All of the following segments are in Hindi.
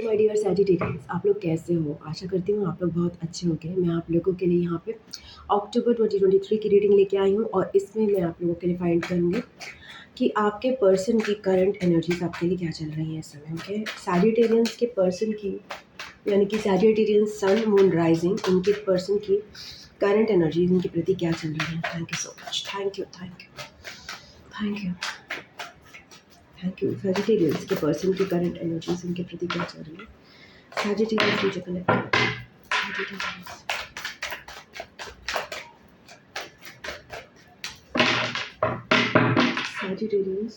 माय डियर सैजिटेरियंस, आप लोग कैसे हो? आशा करती हूँ आप लोग बहुत अच्छे होंगे। मैं आप लोगों के लिए यहाँ पे अक्टूबर 2023 की रीडिंग लेके आई हूँ और इसमें मैं आप लोगों के लिए फाइंड करूँगी कि आपके पर्सन की करंट एनर्जीज आपके लिए क्या चल रही है इस समय। ओके, सैजिटेरियंस के पर्सन की, यानी कि सैजिटेरियन सन मून राइजिंग, इनके पर्सन की करंट एनर्जीज इनके प्रति क्या चल रही है। Thank you so much, thank you, thank you, thank you, thank you. Sagittarians के पर्सन की करंट एनर्जीज इनके प्रति क्या चल रही है। सैजिटेरियंस मुझे कनेक्ट करो। सैजिटेरियंस,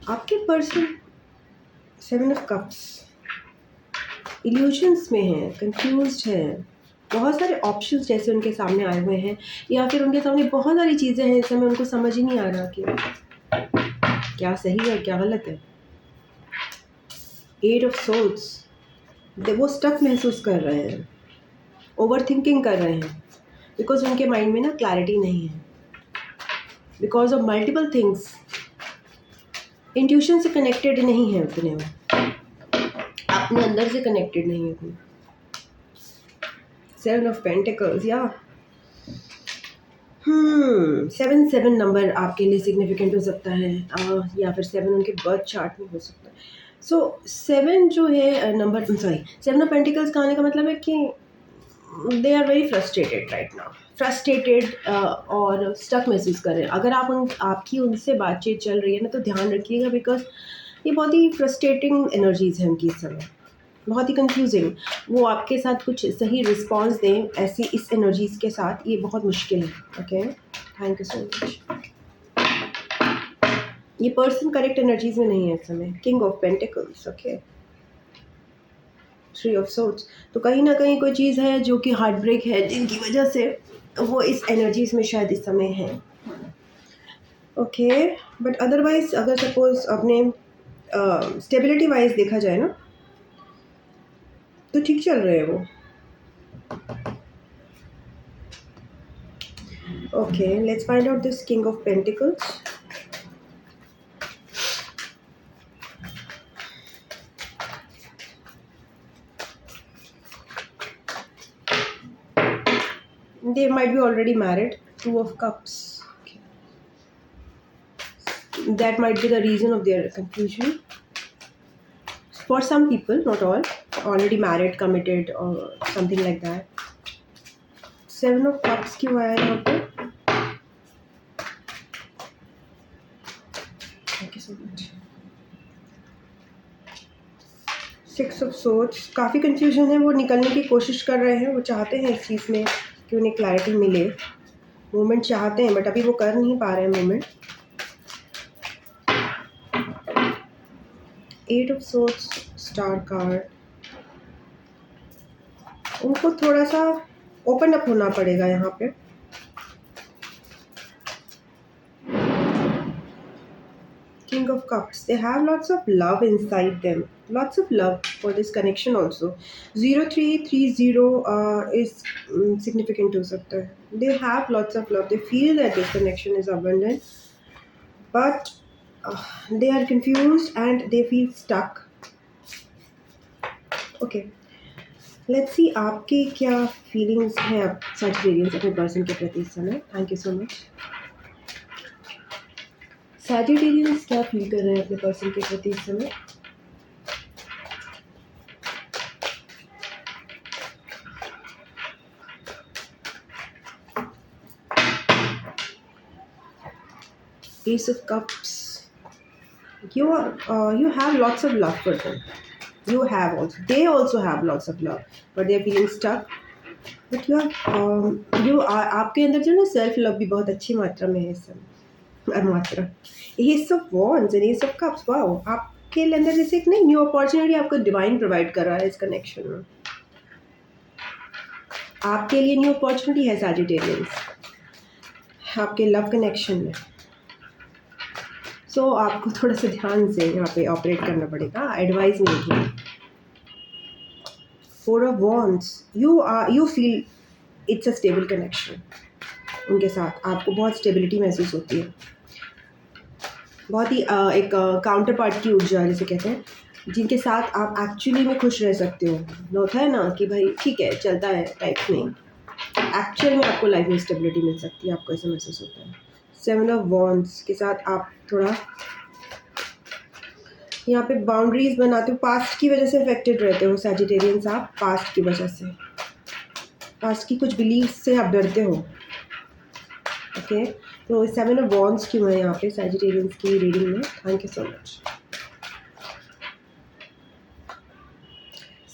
आपके पर्सन 7 ऑफ कप्स, इल्यूशंस में है, कंफ्यूज्ड है, बहुत सारे ऑप्शंस जैसे उनके सामने आए हुए हैं, या फिर उनके सामने बहुत सारी चीज़ें हैं, इस समय उनको समझ ही नहीं आ रहा कि क्या सही है क्या गलत है। 8 ऑफ सोर्ड्स, वो स्टक महसूस कर रहे हैं, ओवर थिंकिंग कर रहे हैं, बिकॉज उनके माइंड में ना क्लैरिटी नहीं है, because of multiple things. Intuition से कनेक्टेड नहीं है उतने, वो अपने अंदर से कनेक्टेड नहीं है उतने। 7 ऑफ पेंटिकल्स, या 7 नंबर आपके लिए सिग्निफिकेंट हो सकता है, या फिर 7 उनके बर्थ चार्ट में हो सकता है। सो 7 जो है नंबर, सॉरी, 7 ऑफ पेंटिकल्स का आने का मतलब है कि they are very frustrated right now, frustrated और स्टक महसूस कर रहे हैं। अगर आपकी उनसे बातचीत चल रही है ना, तो ध्यान रखिएगा, बिकॉज ये बहुत ही फ्रस्ट्रेटिंग एनर्जीज हैं उनकी इस समय, बहुत ही कंफ्यूजिंग। वो आपके साथ कुछ सही रिस्पॉन्स दें ऐसी इस एनर्जीज के साथ, ये बहुत मुश्किल है। Okay, thank you so much. ये पर्सन करेक्ट एनर्जीज में नहीं है इस समय। King of pentacles, okay, 3 of swords, तो कहीं ना कहीं कोई चीज़ है जो कि हार्ट ब्रेक है, जिनकी वजह से वो इस एनर्जीज में शायद इस समय है। ओके, बट अदरवाइज अगर सपोज अपने स्टेबिलिटी वाइज देखा जाए ना, तो ठीक चल रहे हैं वो। Okay, let's find out this King of Pentacles. They might be already married. 2 of Cups. Okay. That might be the reason of their confusion. For some people, not all, already married, committed, or something like that. 7 of Cups क्यों आया यहाँ पे? Thank you so much. 6 of Swords, काफ़ी कंफ्यूजन है, वो निकलने की कोशिश कर रहे हैं, वो चाहते हैं इस चीज़ में कि उन्हें क्लैरिटी मिले, मूवमेंट चाहते हैं, बट अभी वो कर नहीं पा रहे हैं movement. 8 of Swords, star card, उनको थोड़ा सा ओपन अप होना पड़ेगा यहाँ पे। King of Cups, they have lots of love inside them, lots of love for this connection also. 0330 is significant हो सकता है. They have lots of love, they feel that this connection is abundant, but they are confused and they feel stuck. Okay, let's see आपके क्या feelings हैं Sagittarius अपने person के प्रति इस समय. Thank you so much. Sagittarius क्या फील कर रहे हैं अपने पर्सन के प्रति इस समय? Ace of Cups. You have lots of love for them. They also have lots of love, but they are feeling stuck. But आपके अंदर जो ना सेल्फ लव भी बहुत अच्छी मात्रा में है इस समय, मात्रा। Ace of Wands and Ace of Cups, wow, आपके अंदर जैसे एक न्यू अपॉर्चुनिटी आपको डिवाइन प्रोवाइड कर रहा है इस कनेक्शन में। आपके लिए न्यू अपॉर्चुनिटी है सैजिटेरियंस आपके लव कनेक्शन में। सो आपको थोड़ा सा ध्यान से यहाँ पे ऑपरेट करना पड़ेगा, एडवाइस नहीं दूँगी। 4 of Wands, you feel it's a stable connection। उनके साथ आपको बहुत स्टेबिलिटी महसूस होती है, बहुत ही एक काउंटर पार्ट की ऊर्जा जिसे कहते हैं, जिनके साथ आप एक्चुअली में खुश रह सकते हो। होता है ना कि भाई ठीक है चलता है टाइप, नहीं, एक्चुअल में आपको लाइफ में स्टेबिलिटी मिल सकती है, आपको ऐसा महसूस होता है। 7 ऑफ वॉन्ड्स के साथ आप थोड़ा यहाँ पे बाउंड्रीज बनाते हो, पास्ट की वजह से अफेक्टेड रहते हो सैजिटेरियंस, आप पास्ट की वजह से, पास्ट की कुछ बिलीफ से आप डरते हो। ओके, तो 7 ऑफ वॉन्ड्स क्यों है यहाँ पे सैजिटेरियंस की रीडिंग में? Thank you so much.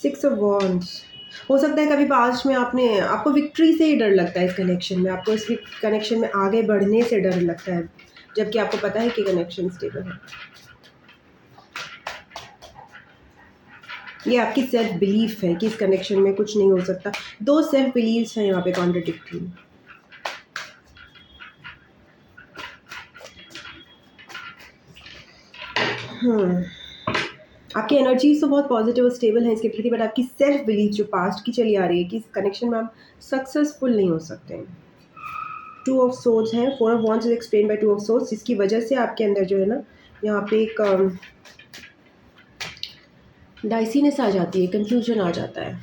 6 of wands, हो सकता है कभी पास्ट में आपको विक्ट्री से ही डर लगता है इस कनेक्शन में, आपको इस कनेक्शन में आगे बढ़ने से डर लगता है, जबकि आपको पता है कि कनेक्शन स्टेबल है। ये आपकी सेल्फ बिलीफ है कि इस कनेक्शन में कुछ नहीं हो सकता। दो सेल्फ बिलीव्स हैं यहाँ पे कॉन्ट्रडिक्टरी। आपकी एनर्जीज तो बहुत पॉजिटिव और स्टेबल है इसके प्रति, बट आपकी सेल्फ बिलीफ जो पास्ट की चली आ रही है कि इस कनेक्शन में आप सक्सेसफुल नहीं हो सकते हैं। 2 ऑफ सोर्ड्स हैं, 4 of wands is explain by 2 of swords, जिसकी वजह से आपके अंदर जो है ना यहाँ पे एक डाइसीनेस आ जाती है, कंफ्यूजन आ जाता है,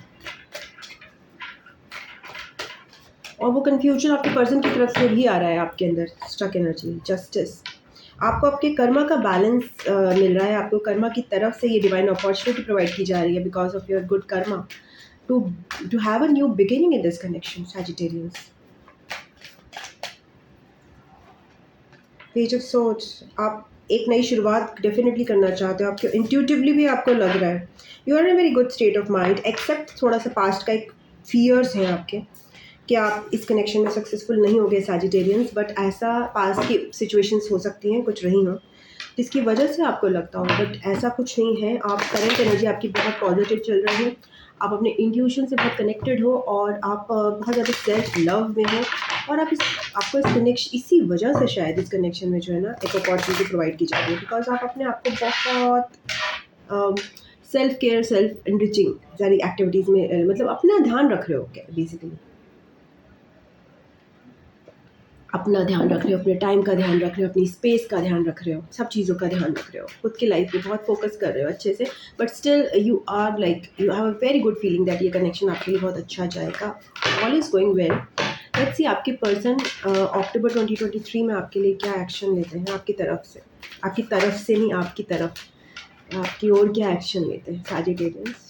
और वो कंफ्यूजन आपके पर्सन की तरफ से भी आ रहा है आपके अंदर। स्टक एनर्जी, जस्टिस, आपको आपके कर्मा का बैलेंस मिल रहा है, आपको कर्मा की तरफ से ये डिवाइन अपॉर्चुनिटी प्रोवाइड की जा रही है because of your good karma to have a new beginning in this connection Sagittarians. Page of swords, आप एक नई शुरुआत डेफिनेटली करना चाहते हो, आपके इंट्यूटिवली भी आपको लग रहा है you are in very good state of mind, except थोड़ा सा पास्ट का एक फियर्स है आपके कि आप इस कनेक्शन में सक्सेसफुल नहीं होगे सैजिटेरियंस, बट ऐसा पास्ट की सिचुएशंस हो सकती हैं, कुछ रही हो जिसकी वजह से आपको लगता हो, बट ऐसा कुछ नहीं है। आप करंट एनर्जी आपकी बहुत पॉजिटिव चल रही है, आप अपने इंट्यूशन से बहुत कनेक्टेड हो, और आप बहुत ज़्यादा सेल्फ लव में हो, और आपको इस कनेक्शन, इसी वजह से शायद इस कनेक्शन में जो है ना एक अपॉर्चुनिटी प्रोवाइड की जा रही है, बिकॉज आप अपने आप को बहुत सेल्फ केयर, सेल्फ एनरिचिंग सारी एक्टिविटीज़ में मतलब अपना ध्यान रख रहे हो क्या बेसिकली, अपना ध्यान रख रहे हो, अपने टाइम का ध्यान रख रहे हो, अपनी स्पेस का ध्यान रख रहे हो, सब चीज़ों का ध्यान रख रहे हो, खुद की लाइफ पे बहुत फोकस कर रहे हो अच्छे से, but still you are like you have a very good feeling that ये कनेक्शन आपके लिए बहुत अच्छा जाएगा, all is going well. Let's see आपके पर्सन अक्टूबर 2023 में आपके लिए क्या एक्शन लेते हैं, आपकी तरफ से, आपकी तरफ से नहीं, आपकी तरफ, आपकी ओर क्या एक्शन लेते हैं सैजिटेरियंस।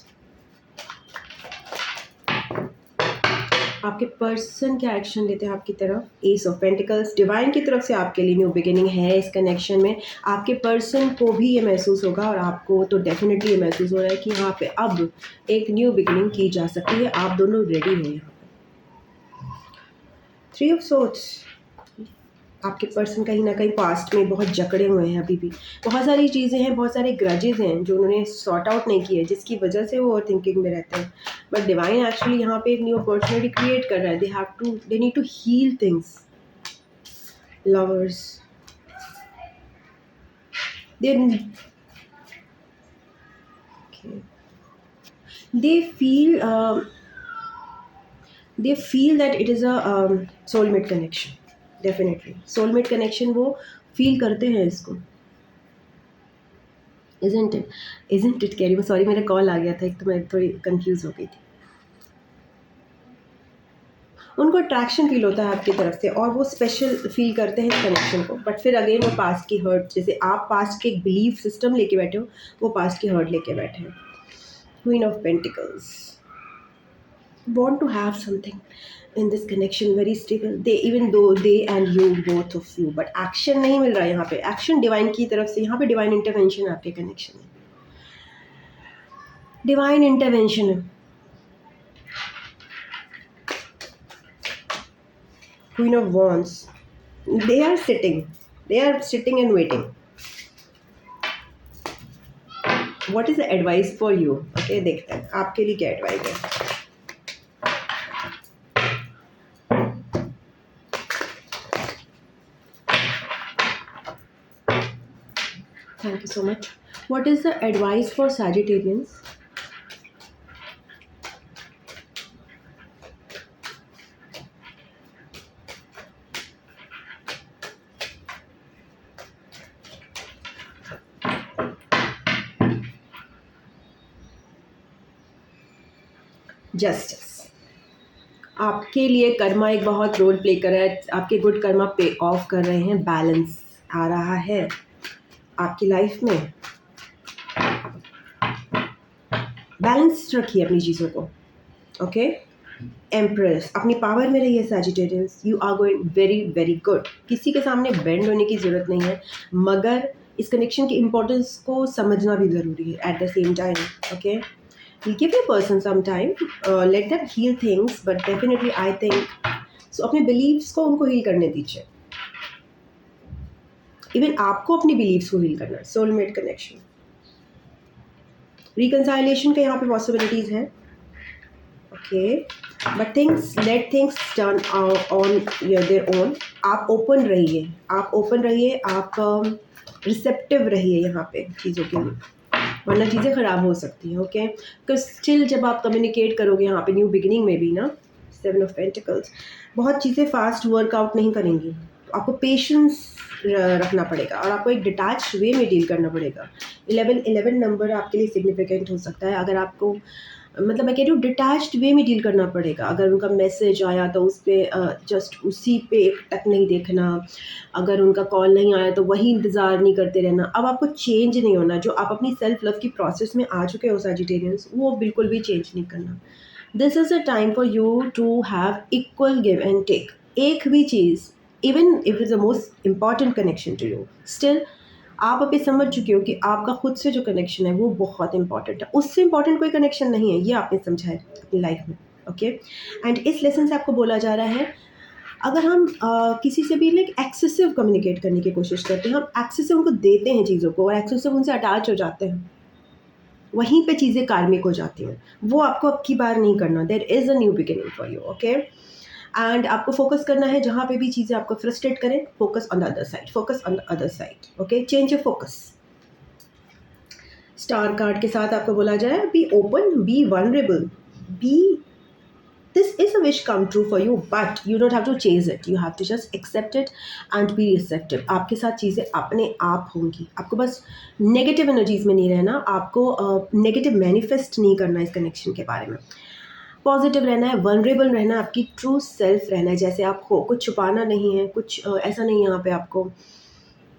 आपके पर्सन क्या एक्शन लेते हैं आपकी तरफ? एस ऑफ पेंटिकल्स, डिवाइन की तरफ से आपके लिए न्यू बिगिनिंग है इस कनेक्शन में, आपके पर्सन को भी ये महसूस होगा और आपको तो डेफिनेटली ये महसूस हो रहा है कि यहाँ पे अब एक न्यू बिगिनिंग की जा सकती है, आप दोनों रेडी हैं यहाँ पे। 3 ऑफ सोर्ड्स, आपके पर्सन कहीं ना कहीं पास्ट में बहुत जकड़े हुए हैं, अभी भी बहुत सारी चीज़ें हैं, बहुत सारे ग्रजेज हैं जो उन्होंने सॉर्ट आउट नहीं किए, जिसकी वजह से वो ओवर थिंकिंग में रहते हैं, बट डिवाइन एक्चुअली यहाँ पे एक न्यू अपॉर्चुनिटी क्रिएट कर रहा है, they need to heal things. Lovers, they they feel that it is a soulmate connection, definitely soulmate connection वो फील करते हैं इसको। इज़न्ट इट कैरी, वो सॉरी मेरा कॉल आ गया था एक, तो मैं थोड़ी कंफ्यूज हो गई थी। उनको अट्रैक्शन फील होता है आपकी तरफ से और वो स्पेशल फील करते हैं इस कनेक्शन को, बट फिर अगेन वो पास्ट की हर्ट, जैसे आप पास्ट के एक बिलीफ सिस्टम लेके बैठे हो, वो पास्ट की हर्ट लेके बैठे हैं। Queen of pentacles, want to have something in this connection very stable, they even though they and you both of you, but action नहीं मिल रहा है यहाँ पे, एक्शन डिवाइन की तरफ से, यहाँ पे डिवाइन इंटरवेंशन आपके कनेक्शन में, डिवाइन इंटरवेंशन है। Queen of Wands, they are sitting and waiting. What is the advice for you? Okay, देखते हैं आपके लिए क्या एडवाइस है। Thank you so much. What is the advice for Sagittarians? Justice, आपके लिए कर्मा एक बहुत रोल प्ले कर रहा है, आपके गुड कर्मा पे ऑफ कर रहे हैं, बैलेंस आ रहा है आपकी लाइफ में। बैलेंस रखिए अपनी चीज़ों को, ओके। एम्प्रेस, अपनी पावर में रहिए Sagittarians, you are going very very good. किसी के सामने बेंड होने की ज़रूरत नहीं है, मगर इस कनेक्शन की इम्पोर्टेंस को समझना भी ज़रूरी है at the same time, okay. Give your person some time, let them heal things, but definitely I think so अपने बिलीव्स को उनको हील करने दीजिए। इवन आपको अपनी बिलीव्स को हील करना है। सोलमेट कनेक्शन, रिकंसाइलेशन के यहाँ पे पॉसिबिलिटीज़ हैं, okay, but let things turn on their own. आप ओपन रहिए, आप रिसेप्टिव रहिए यहाँ पे चीज़ों के लिए, वरना चीज़ें ख़राब हो सकती हैं, ओके। बिकॉज स्टिल जब आप कम्युनिकेट करोगे यहाँ पे न्यू बिगिनिंग में भी ना, 7 ऑफ पेंटिकल्स, बहुत चीज़ें फास्ट वर्कआउट नहीं करेंगी, तो आपको पेशेंस रखना पड़ेगा और आपको एक डिटैच वे में डील करना पड़ेगा। 11 नंबर आपके लिए सिग्निफिकेंट हो सकता है, अगर आपको मतलब मैं कह रही हूँ डिटैच्ड वे में डील करना पड़ेगा। अगर उनका मैसेज आया तो उस पर जस्ट उसी पे एक टक नहीं देखना, अगर उनका कॉल नहीं आया तो वही इंतज़ार नहीं करते रहना। अब आपको चेंज नहीं होना, जो आप अपनी सेल्फ लव की प्रोसेस में आ चुके हो सजिटेरियंस, वो बिल्कुल भी चेंज नहीं करना। This is a time for you to have equal give and take. एक भी चीज़, even if is the most important connection to you, still आप अभी समझ चुके हो कि आपका खुद से जो कनेक्शन है वो बहुत इंपॉर्टेंट है, उससे इंपॉर्टेंट कोई कनेक्शन नहीं है, ये आपने समझा है अपनी लाइफ में, ओके। एंड इस लेसन से आपको बोला जा रहा है, अगर हम किसी से भी लाइक एक्सेसिव कम्युनिकेट करने की कोशिश करते हैं, हम एक्सेसिव उनको देते हैं चीज़ों को और एक्सेसिव उनसे अटैच हो जाते हैं, वहीं पे चीज़ें कार्मिक हो जाती हैं। वो आपको अब की बार नहीं करना। There is a new beginning for you, okay. And आपको फोकस करना है जहाँ पे भी चीज़ें आपको फ्रस्ट्रेट करें, focus on the other side, focus on the other side, okay. Change your focus. Star card के साथ आपको बोला जाए, be open, be vulnerable, be, this is a wish come true for you, but you don't have to chase it, you have to just accept it and be receptive। आपके साथ चीज़ें अपने आप होंगी, आपको बस नेगेटिव एनर्जीज में नहीं रहना, आपको नेगेटिव मैनिफेस्ट नहीं करना इस कनेक्शन के बारे में, पॉजिटिव रहना है, वनरेबल रहना है, आपकी ट्रू सेल्फ रहना है जैसे आप हो, कुछ छुपाना नहीं है, कुछ ऐसा नहीं है यहाँ पे आपको,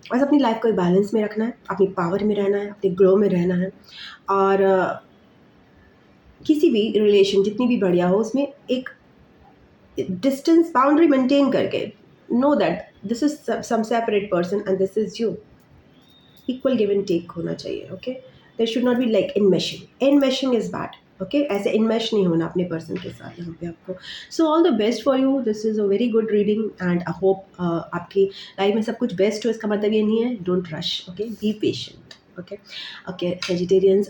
बस अपनी लाइफ को एक बैलेंस में रखना है, अपनी पावर में रहना है, अपने ग्लो में रहना है। और किसी भी रिलेशन जितनी भी बढ़िया हो, उसमें एक डिस्टेंस बाउंड्री मेंटेन करके, know that this is some separate person and this is you, equal give and take होना चाहिए, okay. There should not be like enmeshing is bad, okay. ऐसे इनमेश नहीं होना अपने पर्सन के साथ यहाँ पे आपको। So all the best for you, this is a very good reading and I hope आपकी लाइफ में सब कुछ बेस्ट हो। इसका मतलब ये नहीं है don't rush, okay, be patient, okay. Okay Sagittarians,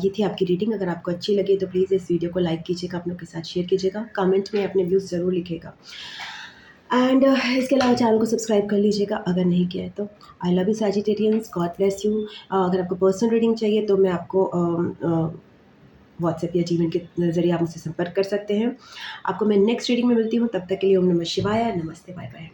ये थी आपकी रीडिंग। अगर आपको अच्छी लगे तो प्लीज़ इस वीडियो को लाइक कीजिएगा, अपनों के साथ शेयर कीजिएगा, कमेंट में अपने व्यूज़ ज़रूर लिखिएगा एंड इसके अलावा चैनल को सब्सक्राइब कर लीजिएगा अगर नहीं किया है तो। I love you Sagittarians, God bless you. अगर आपको पर्सनल रीडिंग चाहिए तो मैं आपको व्हाट्सएप या जीमेल के ज़रिए आप मुझसे संपर्क कर सकते हैं। आपको मैं नेक्स्ट रीडिंग में मिलती हूँ, तब तक के लिए ओम नमः शिवाय, नमस्ते, बाय बाय।